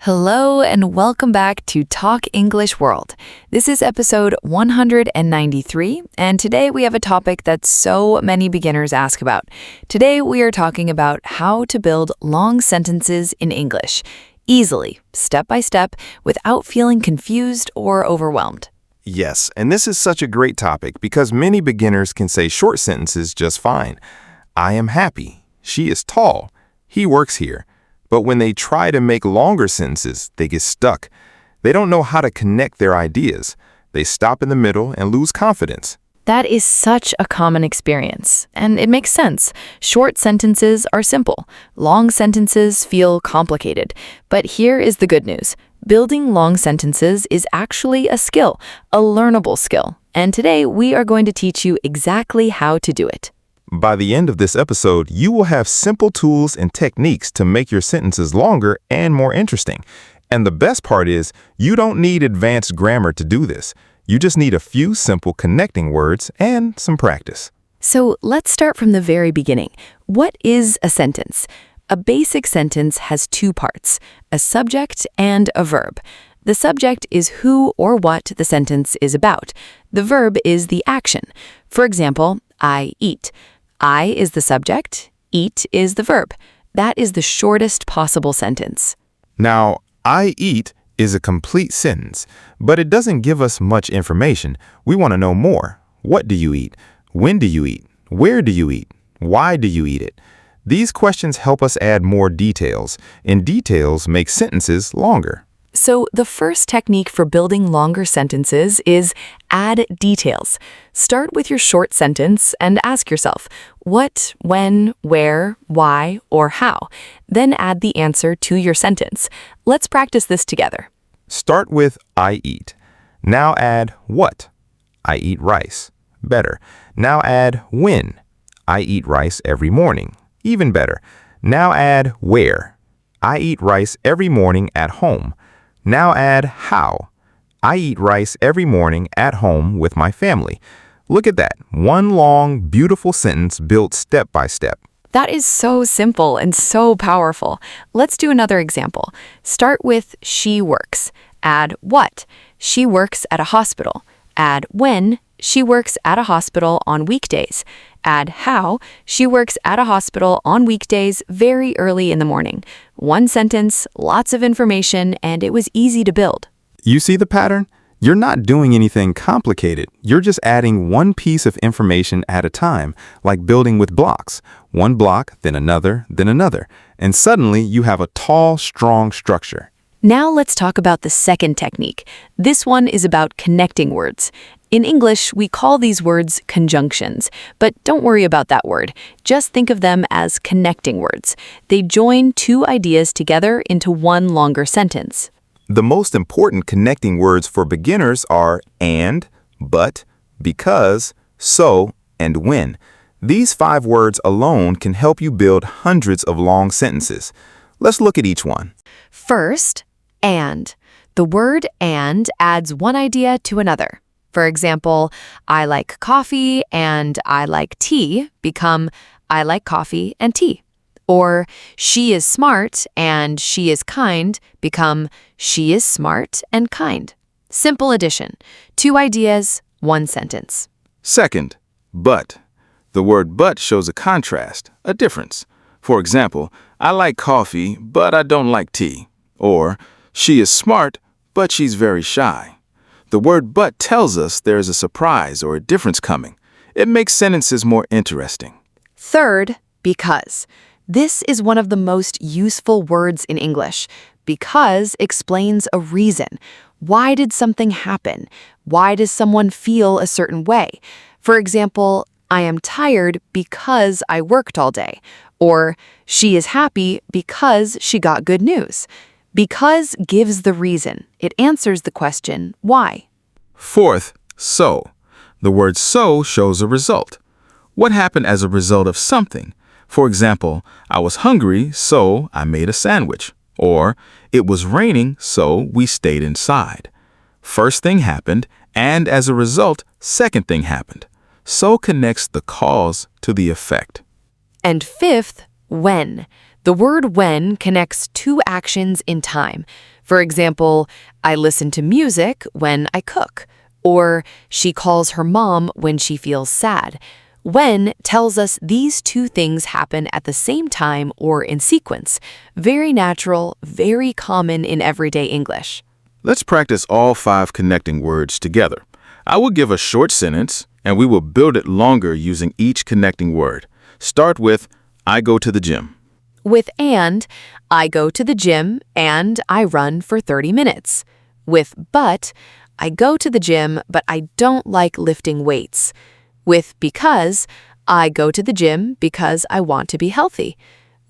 Hello and welcome back to Talk English World. This is episode 193, and today we have a topic that so many beginners ask about. Today we are talking about how to build long sentences in English, easily, step by step, without feeling confused or overwhelmed. Yes, and this is such a great topic because many beginners can say short sentences just fine. I am happy. She is tall. He works here. But when they try to make longer sentences, they get stuck. They don't know how to connect their ideas. They stop in the middle and lose confidence. That is such a common experience, and it makes sense. Short sentences are simple. Long sentences feel complicated. But here is the good news. Building long sentences is actually a skill, a learnable skill. And today we are going to teach you exactly how to do it. By the end of this episode, you will have simple tools and techniques to make your sentences longer and more interesting. And the best part is, you don't need advanced grammar to do this. You just need a few simple connecting words and some practice. So let's start from the very beginning. What is a sentence? A basic sentence has two parts, a subject and a verb. The subject is who or what the sentence is about. The verb is the action. For example, I eat. I is the subject, eat is the verb. That is the shortest possible sentence. Now, I eat is a complete sentence, but it doesn't give us much information. We want to know more. What do you eat? When do you eat? Where do you eat? Why do you eat it? These questions help us add more details, and details make sentences longer. So the first technique for building longer sentences is add details. Start with your short sentence and ask yourself, what, when, where, why, or how? Then add the answer to your sentence. Let's practice this together. Start with I eat. Now add what? I eat rice. Better. Now add when? I eat rice every morning. Even better. Now add where? I eat rice every morning at home. Now add how. I eat rice every morning at home with my family. Look at that. One long, beautiful sentence built step by step. That is so simple and so powerful. Let's do another example. Start with she works. Add what? She works at a hospital. Add when? She works at a hospital on weekdays. Add how? She works at a hospital on weekdays very early in the morning. One sentence, lots of information, and it was easy to build. You see the pattern? You're not doing anything complicated. You're just adding one piece of information at a time, like building with blocks. One block, then another, and suddenly you have a tall, strong structure. Now let's talk about the second technique. This one is about connecting words. In English, we call these words conjunctions, but don't worry about that word. Just think of them as connecting words. They join two ideas together into one longer sentence. The most important connecting words for beginners are and, but, because, so, and when. These 5 words alone can help you build hundreds of long sentences. Let's look at each one. First, and. The word and adds one idea to another. For example, I like coffee and I like tea become I like coffee and tea. Or she is smart and she is kind become she is smart and kind. Simple addition. 2 ideas, 1 sentence. Second, but. The word but shows a contrast, a difference. For example, I like coffee, but I don't like tea. Or she is smart, but she's very shy. The word but tells us there's a surprise or a difference coming. It makes sentences more interesting. Third, because. This is one of the most useful words in English. Because explains a reason. Why did something happen? Why does someone feel a certain way? For example, I am tired because I worked all day. Or she is happy because she got good news. Because gives the reason. It answers the question, why? Fourth, so. The word so shows a result. What happened as a result of something? For example, I was hungry, so I made a sandwich. Or, it was raining, so we stayed inside. First thing happened, and as a result, second thing happened. So connects the cause to the effect. And fifth, when. The word when connects two actions in time. For example, I listen to music when I cook, or she calls her mom when she feels sad. When tells us these two things happen at the same time or in sequence. Very natural, very common in everyday English. Let's practice all 5 connecting words together. I will give a short sentence, and we will build it longer using each connecting word. Start with, I go to the gym. With and, I go to the gym and I run for 30 minutes. With but, I go to the gym but I don't like lifting weights. With because, I go to the gym because I want to be healthy.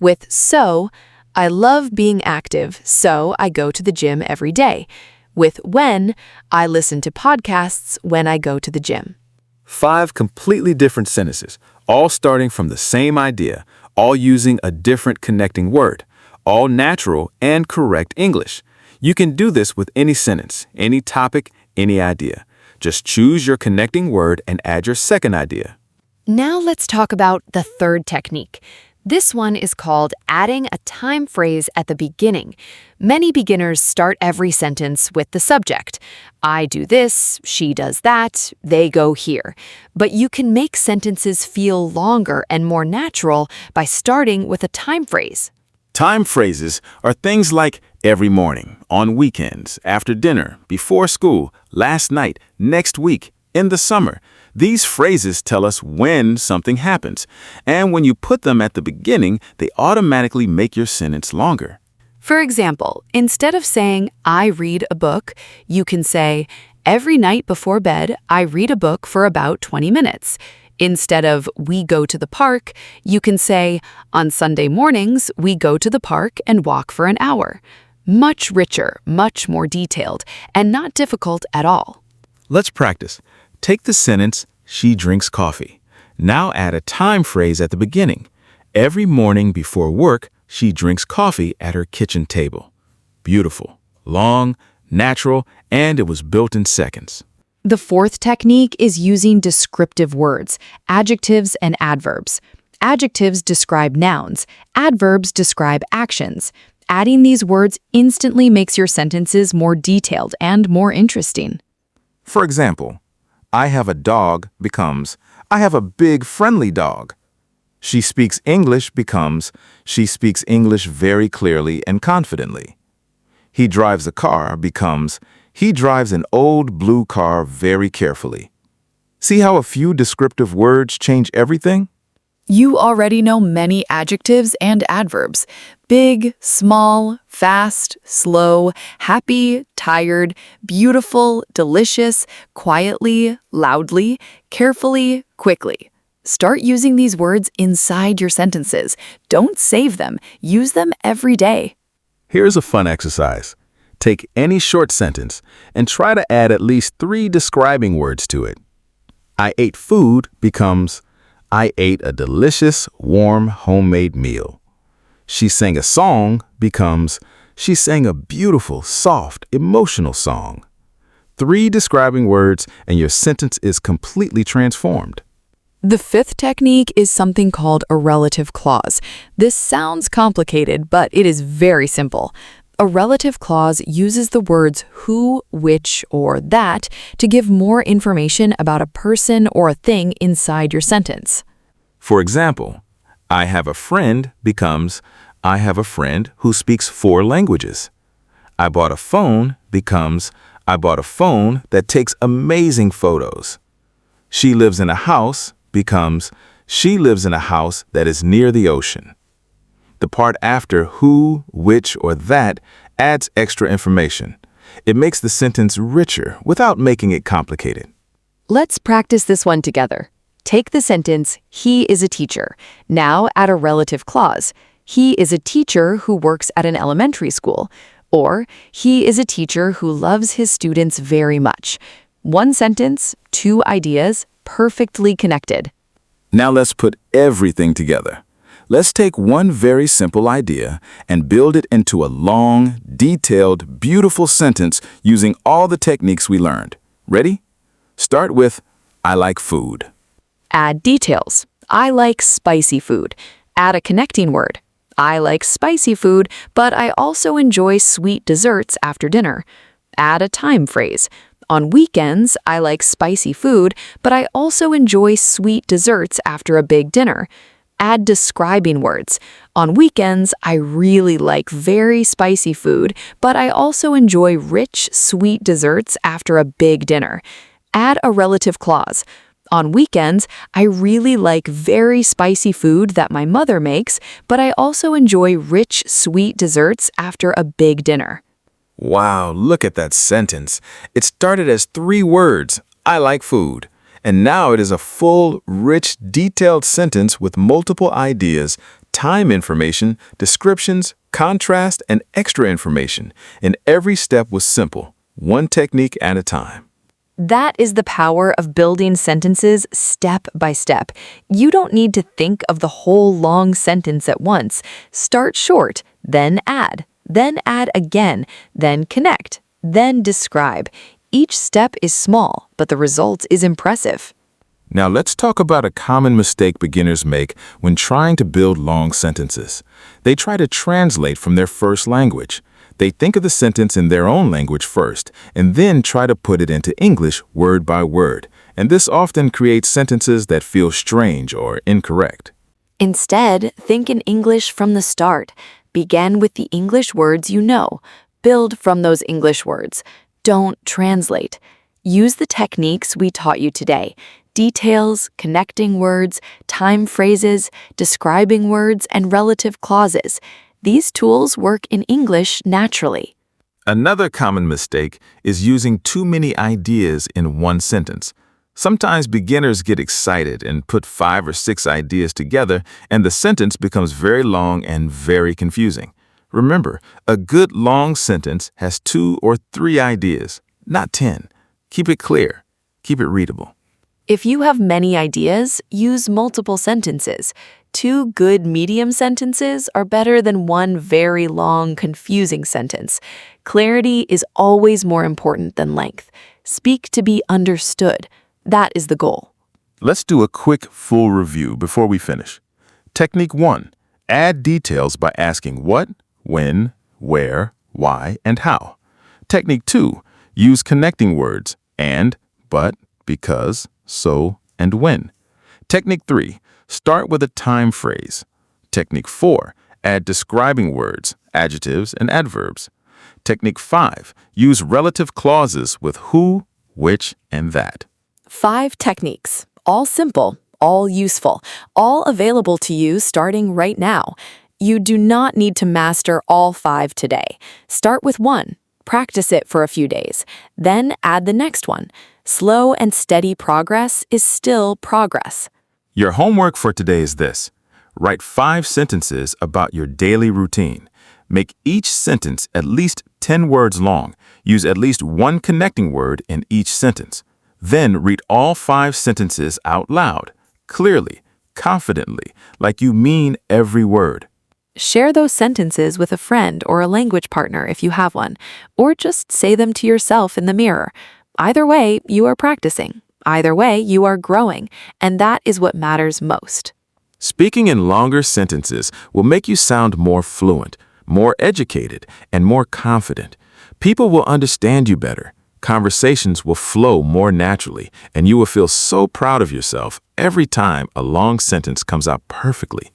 With so, I love being active, so I go to the gym every day. With when, I listen to podcasts when I go to the gym. 5 completely different sentences, all starting from the same idea, all using a different connecting word, all natural and correct English. You can do this with any sentence, any topic, any idea. Just choose your connecting word and add your second idea. Now let's talk about the third technique. This one is called adding a time phrase at the beginning. Many beginners start every sentence with the subject. I do this, she does that, they go here. But you can make sentences feel longer and more natural by starting with a time phrase. Time phrases are things like every morning, on weekends, after dinner, before school, last night, next week, in the summer. These phrases tell us when something happens, and when you put them at the beginning, they automatically make your sentence longer. For example, instead of saying, I read a book, you can say, every night before bed, I read a book for about 20 minutes. Instead of, we go to the park, you can say, on Sunday mornings, we go to the park and walk for an hour. Much richer, much more detailed, and not difficult at all. Let's practice. Take the sentence, she drinks coffee. Now add a time phrase at the beginning. Every morning before work, she drinks coffee at her kitchen table. Beautiful, long, natural, and it was built in seconds. The fourth technique is using descriptive words, adjectives and adverbs. Adjectives describe nouns. Adverbs describe actions. Adding these words instantly makes your sentences more detailed and more interesting. For example, I have a dog becomes, I have a big friendly dog. She speaks English becomes, she speaks English very clearly and confidently. He drives a car becomes, he drives an old blue car very carefully. See how a few descriptive words change everything? You already know many adjectives and adverbs. Big, small, fast, slow, happy, tired, beautiful, delicious, quietly, loudly, carefully, quickly. Start using these words inside your sentences. Don't save them. Use them every day. Here's a fun exercise. Take any short sentence and try to add at least 3 describing words to it. I ate food becomes, I ate a delicious, warm, homemade meal. She sang a song becomes, she sang a beautiful, soft, emotional song. 3 describing words and your sentence is completely transformed. The fifth technique is something called a relative clause. This sounds complicated, but it is very simple. A relative clause uses the words who, which, or that to give more information about a person or a thing inside your sentence. For example, I have a friend becomes, I have a friend who speaks 4 languages. I bought a phone becomes, I bought a phone that takes amazing photos. She lives in a house becomes, she lives in a house that is near the ocean. The part after who, which, or that adds extra information. It makes the sentence richer without making it complicated. Let's practice this one together. Take the sentence, he is a teacher. Now add a relative clause. He is a teacher who works at an elementary school. Or, he is a teacher who loves his students very much. One sentence, 2 ideas, perfectly connected. Now let's put everything together. Let's take one very simple idea and build it into a long, detailed, beautiful sentence using all the techniques we learned. Ready? Start with, I like food. Add details. I like spicy food. Add a connecting word. I like spicy food, but I also enjoy sweet desserts after dinner. Add a time phrase. On weekends, I like spicy food, but I also enjoy sweet desserts after a big dinner. Add describing words. On weekends, I really like very spicy food, but I also enjoy rich, sweet desserts after a big dinner. Add a relative clause. On weekends, I really like very spicy food that my mother makes, but I also enjoy rich, sweet desserts after a big dinner. Wow, look at that sentence. It started as 3 words, I like food. And now it is a full, rich, detailed sentence with multiple ideas, time information, descriptions, contrast, and extra information. And every step was simple, one technique at a time. That is the power of building sentences step by step. You don't need to think of the whole long sentence at once. Start short, then add again, then connect, then describe. Each step is small, but the result is impressive. Now let's talk about a common mistake beginners make when trying to build long sentences. They try to translate from their first language. They think of the sentence in their own language first, and then try to put it into English word by word. And this often creates sentences that feel strange or incorrect. Instead, think in English from the start. Begin with the English words you know. Build from those English words. Don't translate. Use the techniques we taught you today. Details, connecting words, time phrases, describing words, and relative clauses. These tools work in English naturally. Another common mistake is using too many ideas in one sentence. Sometimes beginners get excited and put 5 or 6 ideas together, and the sentence becomes very long and very confusing. Remember, a good long sentence has 2 or 3 ideas, not 10. Keep it clear. Keep it readable. If you have many ideas, use multiple sentences. 2 good medium sentences are better than 1 very long, confusing sentence. Clarity is always more important than length. Speak to be understood. That is the goal. Let's do a quick full review before we finish. Technique 1. Add details by asking what, when, where, why, and how. Technique 2. Use connecting words and, but, because, so, and when. Technique 3. Start with a time phrase. Technique 4. Add describing words, adjectives, and adverbs. Technique 5. Use relative clauses with who, which, and that. 5 techniques, all simple, all useful, all available to you starting right now. You do not need to master all 5 today. Start with 1. Practice it for a few days. Then add the next one. Slow and steady progress is still progress. Your homework for today is this. Write 5 sentences about your daily routine. Make each sentence at least 10 words long. Use at least 1 connecting word in each sentence. Then read all 5 sentences out loud, clearly, confidently, like you mean every word. Share those sentences with a friend or a language partner if you have one, or just say them to yourself in the mirror. Either way, you are practicing. Either way, you are growing, and that is what matters most. Speaking in longer sentences will make you sound more fluent, more educated, and more confident. People will understand you better. Conversations will flow more naturally, and you will feel so proud of yourself every time a long sentence comes out perfectly.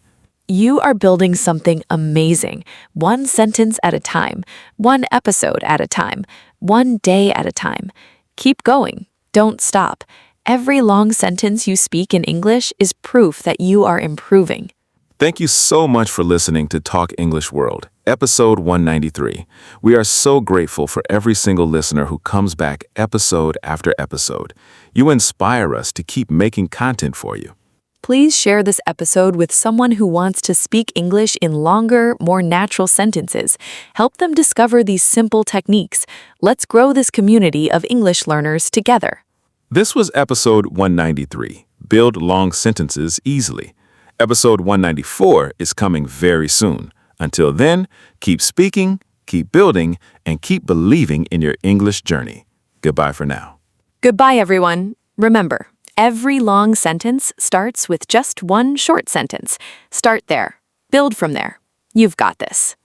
You are building something amazing, 1 sentence at a time, 1 episode at a time, 1 day at a time. Keep going. Don't stop. Every long sentence you speak in English is proof that you are improving. Thank you so much for listening to Talk English World, episode 193. We are so grateful for every single listener who comes back episode after episode. You inspire us to keep making content for you. Please share this episode with someone who wants to speak English in longer, more natural sentences. Help them discover these simple techniques. Let's grow this community of English learners together. This was episode 193, Build Long Sentences Easily. Episode 194 is coming very soon. Until then, keep speaking, keep building, and keep believing in your English journey. Goodbye for now. Goodbye, everyone. Remember, every long sentence starts with just 1 short sentence. Start there. Build from there. You've got this.